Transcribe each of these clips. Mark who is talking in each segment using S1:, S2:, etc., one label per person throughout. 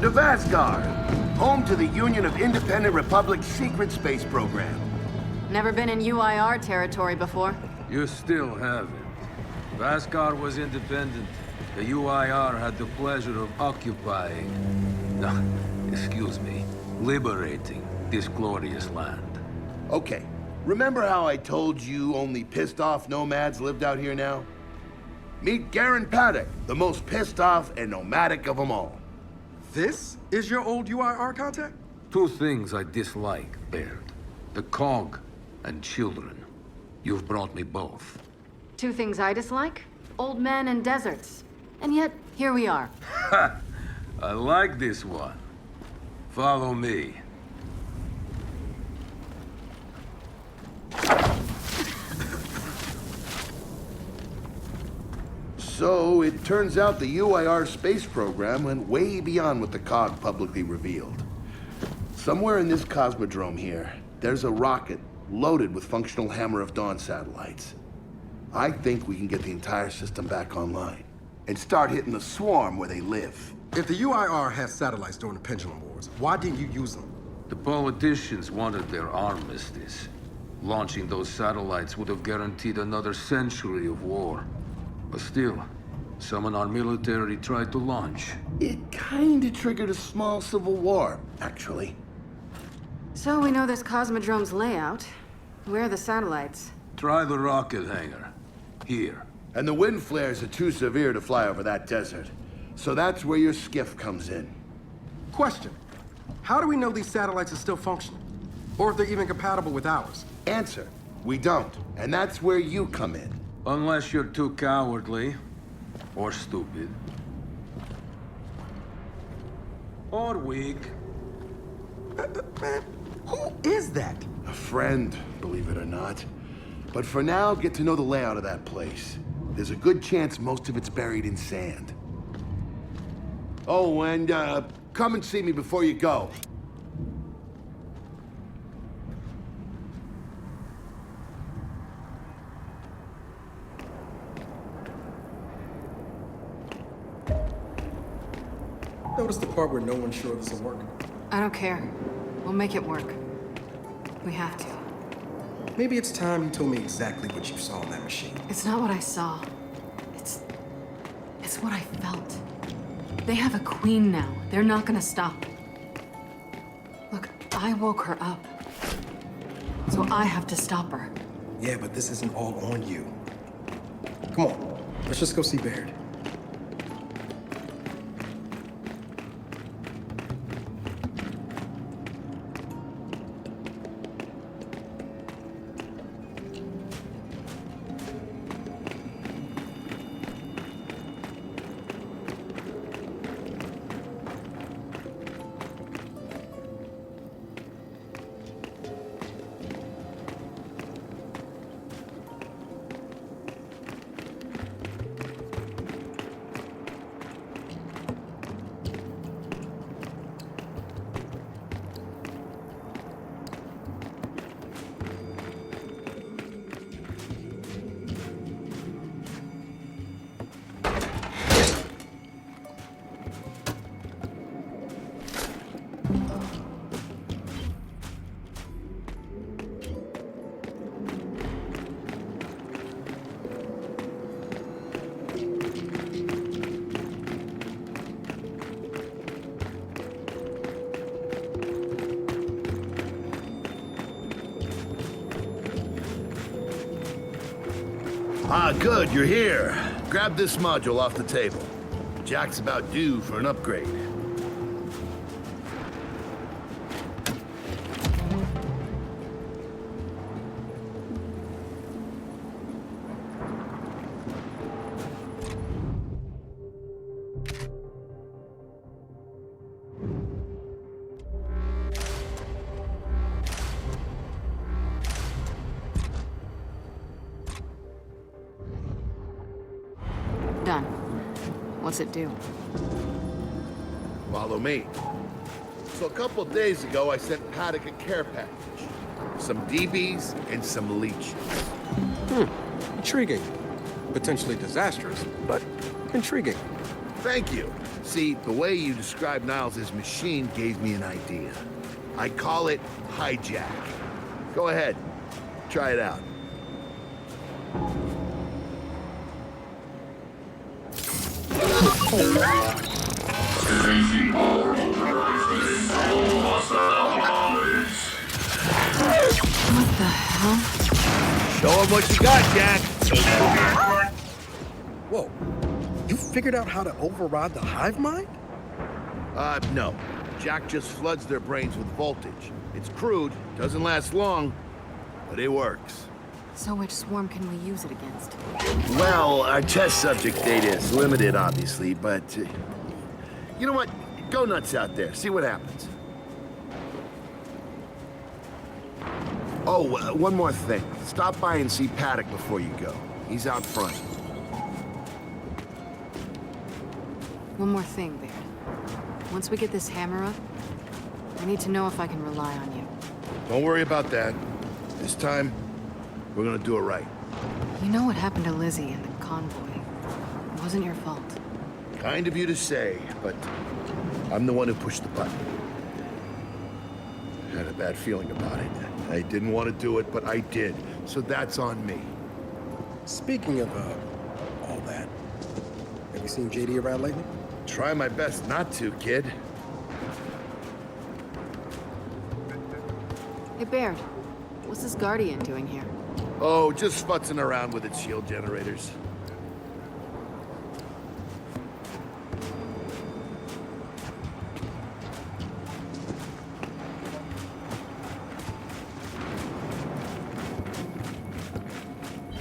S1: to Vasgar, home to the Union of Independent Republic's secret space program.
S2: Never been in UIR territory before.
S3: You still haven't. Vasgar was independent. The UIR had the pleasure of occupying... No, excuse me. Liberating this glorious land.
S1: Okay, remember how I told you only pissed-off nomads lived out here now? Meet Garen Paddock, the most pissed-off and nomadic of them all.
S4: This is your old UIR contact?
S3: Two things I dislike, Baird. The cog and children. You've brought me both.
S2: Two things I dislike: old men and deserts. And yet, here we are.
S3: Ha! I like this one. Follow me.
S1: So, it turns out the UIR space program went way beyond what the COG publicly revealed. Somewhere in this cosmodrome here, there's a rocket loaded with functional Hammer of Dawn satellites. I think we can get the entire system back online and start hitting the swarm where they live.
S4: If the UIR had satellites during the Pendulum Wars, why didn't you use them?
S3: The politicians wanted their armistice. Launching those satellites would have guaranteed another century of war. But still, some in our military tried to launch.
S1: It kinda triggered a small civil war, actually.
S2: So we know this Cosmodrome's layout. Where are the satellites?
S3: Try the rocket hangar. Here.
S1: And the wind flares are too severe to fly over that desert. So that's where your skiff comes in.
S4: Question. How do we know these satellites are still functional? Or if they're even compatible with ours?
S1: Answer, we don't. And that's where you come in.
S3: Unless you're too cowardly. Or stupid. Or weak.
S4: Man, who is that?
S1: A friend, believe it or not. But for now, get to know the layout of that place. There's a good chance most of it's buried in sand. Oh, and come and see me before you go.
S4: Notice the part where no one's sure this will work?
S2: I don't care. We'll make it work. We have to.
S4: Maybe it's time you told me exactly what you saw in that machine.
S2: It's not what I saw. It's what I felt. They have a queen now. They're not gonna stop. Look, I woke her up. So I have to stop her.
S4: Yeah, but this isn't all on you. Come on, let's just go see Baird.
S1: Ah, good, you're here. Grab this module off the table. Jack's about due for an upgrade.
S2: Done. What's it do?
S1: Follow me. So a couple of days ago, I sent Paddock a care package. Some DBs and some leeches.
S4: Intriguing. Potentially disastrous, but intriguing.
S1: Thank you. See, the way you described Niles' machine gave me an idea. I call it hijack. Go ahead. Try it out.
S2: What the hell?
S1: Show him what you got, Jack.
S5: Whoa. You figured out how to override the hive mind?
S1: No. Jack just floods their brains with voltage. It's crude, doesn't last long, but it works.
S2: So which swarm can we use it against?
S1: Well, our test subject data is limited, obviously, but... you know what? Go nuts out there. See what happens. Oh, one more thing. Stop by and see Paddock before you go. He's out front.
S2: One more thing, Baird. Once we get this hammer up, I need to know if I can rely on you.
S1: Don't worry about that. This time, we're gonna do it right.
S2: You know what happened to Lizzie and the convoy. It wasn't your fault.
S1: Kind of you to say, but I'm the one who pushed the button. I had a bad feeling about it. I didn't want to do it, but I did. So that's on me.
S5: Speaking of, all that, have you seen JD around lately?
S1: Try my best not to, kid.
S2: Hey, Baird. What's this Guardian doing here?
S1: Oh, just futzing around with its shield generators.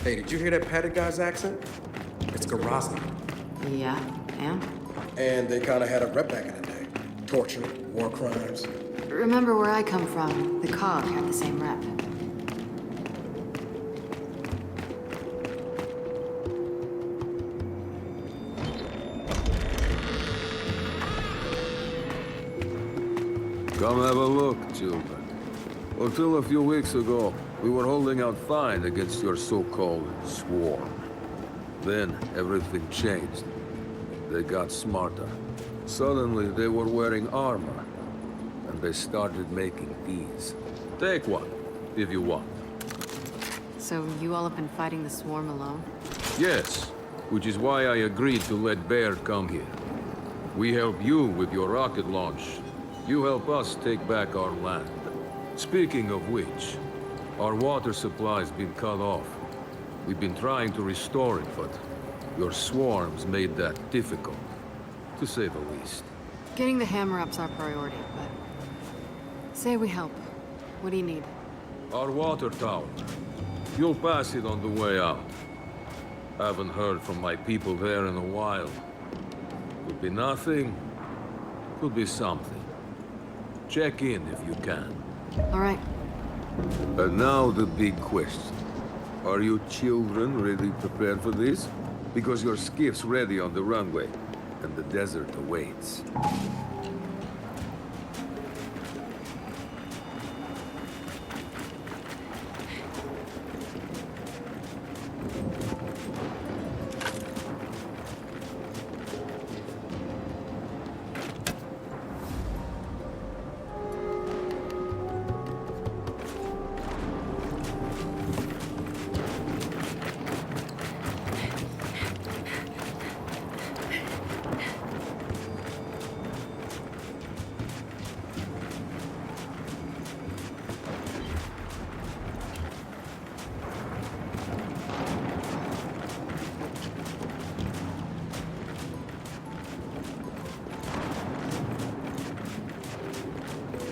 S4: Hey, did you hear that Paddock guy's accent? It's Garazzi.
S2: Yeah, and?
S5: And they kind of had a rep back in the day. Torture, war crimes.
S2: Remember where I come from, the COG had the same rep.
S3: Come have a look, children. Until a few weeks ago, we were holding out fine against your so-called swarm. Then everything changed. They got smarter. Suddenly they were wearing armor, and they started making these. Take one, if you want.
S2: So you all have been fighting the swarm alone?
S3: Yes, which is why I agreed to let Baird come here. We help you with your rocket launch. You help us take back our land. Speaking of which, our water supply's been cut off. We've been trying to restore it, but your swarms made that difficult, to say the least.
S2: Getting the hammer up's our priority, but... say we help. What do you need?
S3: Our water tower. You'll pass it on the way out. Haven't heard from my people there in a while. Could be nothing, could be something. Check in if you can.
S2: All right.
S3: And now the big question. Are you children really prepared for this? Because your skiff's ready on the runway, and the desert awaits.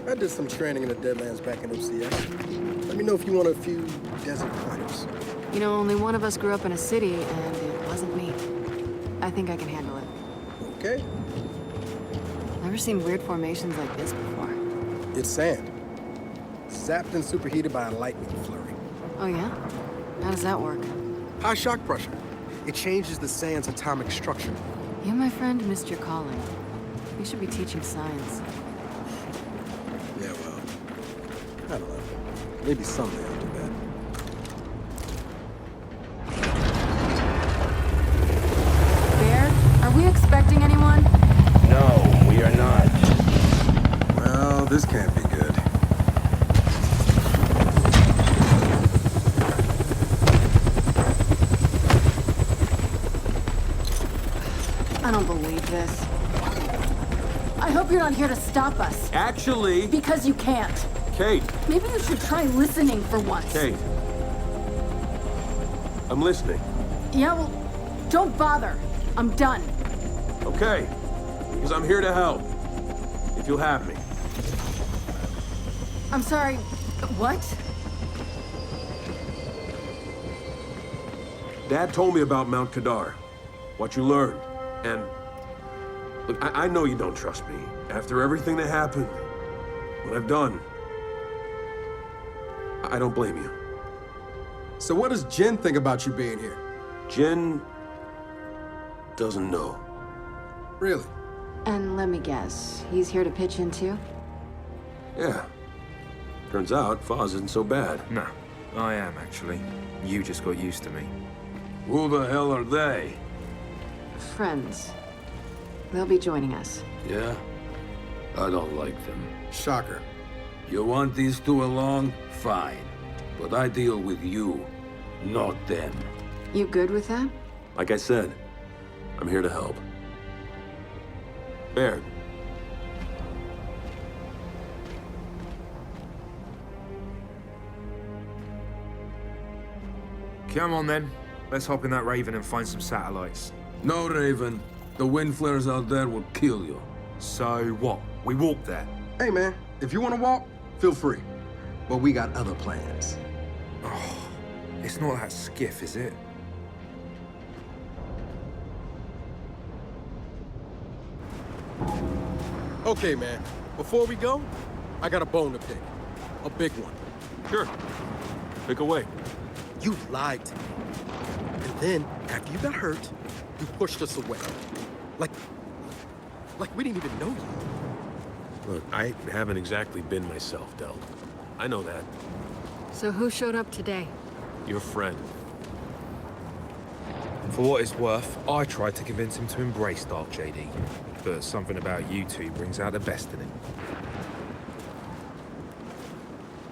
S5: I did some training in the Deadlands back in OCS. Let me know if you want a few desert pointers.
S2: You know, only one of us grew up in a city, and it wasn't me. I think I can handle it.
S5: Okay?
S2: Never seen weird formations like this before.
S5: It's sand. Zapped and superheated by a lightning flurry.
S2: Oh, yeah? How does that work?
S5: High shock pressure. It changes the sand's atomic structure.
S2: You, my friend, missed your calling. You should be teaching science.
S5: Yeah, well, I don't know. Maybe someday I'll do that.
S2: Baird, are we expecting anyone? this. I hope you're not here to stop us.
S4: Actually...
S2: Because you can't.
S4: Kate.
S2: Maybe you should try listening for once.
S4: Kate. I'm listening.
S2: Yeah, well, don't bother. I'm done.
S4: Okay. Because I'm here to help. If you'll have me.
S2: I'm sorry, what?
S4: Dad told me about Mount Kadar. What you learned. And... Look, I know you don't trust me. After everything that happened, what I've done, I don't blame you.
S5: So what does Jen think about you being here?
S4: Jen doesn't know.
S5: Really?
S2: And let me guess, he's here to pitch in too?
S4: Yeah. Turns out, Foz isn't so bad.
S6: No, I am actually. You just got used to me.
S3: Who the hell are they?
S2: Friends. They'll be joining us.
S3: Yeah? I don't like them.
S5: Shocker.
S3: You want these two along? Fine. But I deal with you, not them.
S2: You good with that?
S4: Like I said, I'm here to help. Baird.
S6: Come on then. Let's hop in that Raven and find some satellites.
S3: No, Raven. The wind flares out there will kill you.
S6: So what? We walk there?
S5: Hey, man, if you want to walk, feel free. But we got other plans.
S6: Oh, it's not that skiff, is it?
S5: Okay, man, before we go, I got a bone to pick. A big one.
S4: Sure. Pick away.
S5: You lied to me. And then, after you got hurt, you pushed us away. Like we didn't even know you.
S4: Look, I haven't exactly been myself, Del. I know that.
S2: So who showed up today?
S4: Your friend.
S6: For what it's worth, I tried to convince him to embrace Dark JD. But something about you two brings out the best in him.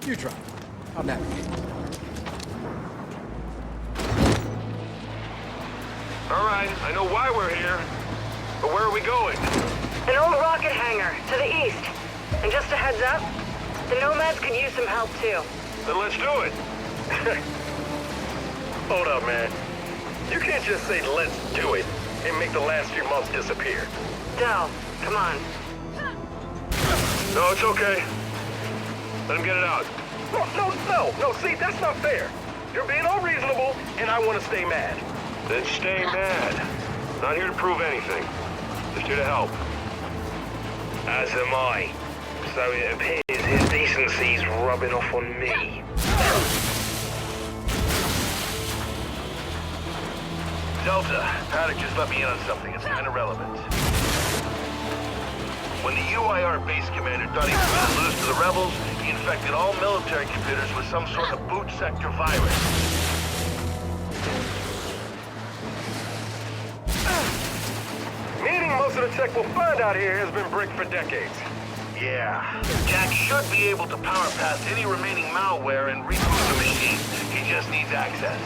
S5: You try. I'll navigate.
S7: All right, I know why we're here, but where are we going?
S8: An old rocket hangar, to the east. And just a heads up, the Nomads could use some help too.
S7: Then let's do it. Hold up, man. You can't just say let's do it and make the last few months disappear.
S8: Del, come on.
S7: No, it's okay. Let him get it out. No, see, that's not fair. You're being unreasonable, and I want to stay mad. Then stay mad. Not here to prove anything. Just here to help. As am I. So it appears his decency's rubbing off on me. Delta, Paddock just let me in on something. It's kind of relevant. When the UIR base commander thought he was going to lose to the rebels, he infected all military computers with some sort of boot sector virus. Meaning most of the tech we'll find out here has been bricked for decades. Yeah. Jack should be able to power past any remaining malware and reboot the machine. He just needs access.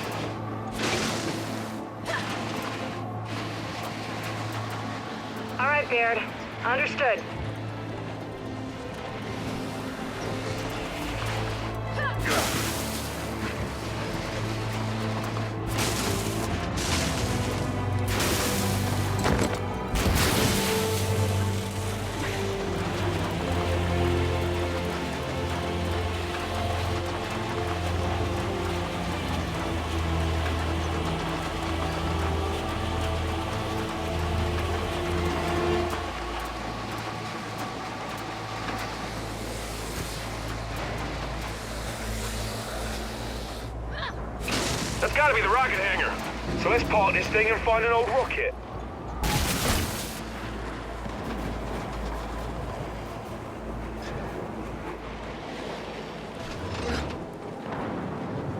S8: All right, Baird. Understood.
S7: That's gotta be the rocket hangar. So let's park this thing and find an old rocket.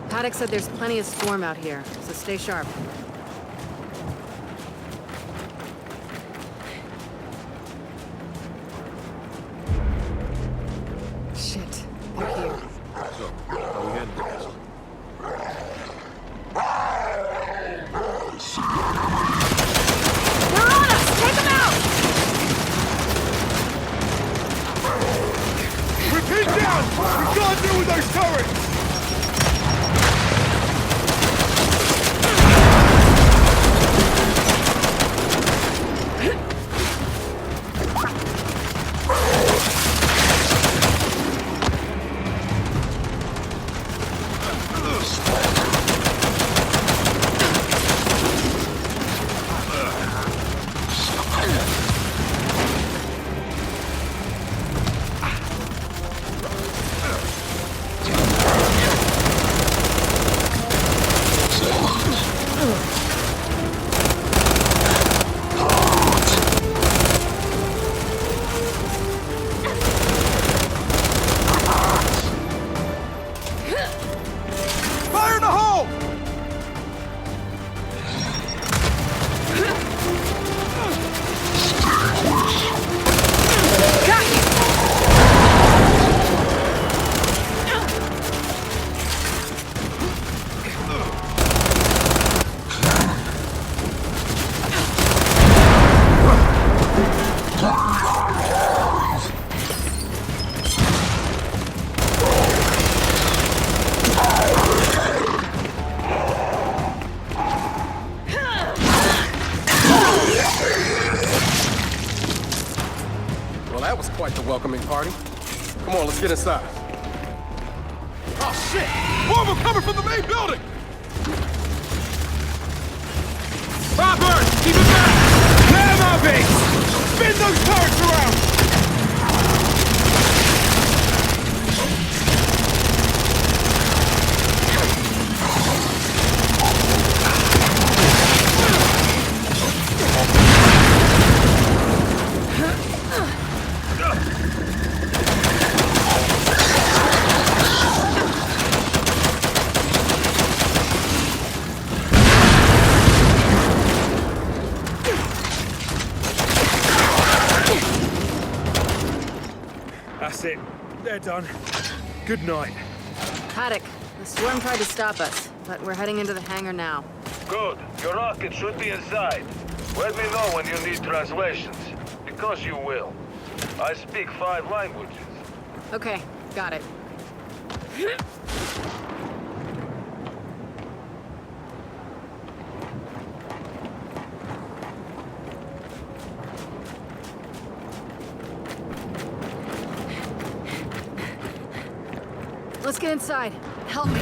S2: Paddock said there's plenty of swarm out here, so stay sharp. Shit, they're here. They're on us! Take them out!
S5: welcoming party. Come on, let's get inside.
S4: Oh, shit! More of them coming from the main building! Robert! Keep it back! Let him out, Biggs! Spin those turrets around!
S6: That's it. They're done. Good night.
S2: Haddock, the swarm tried to stop us, but we're heading into the hangar now.
S7: Good. Your rocket should be inside. Let me know when you need translations, because you will. I speak 5 languages.
S2: Okay, got it. Let's get inside. Help me.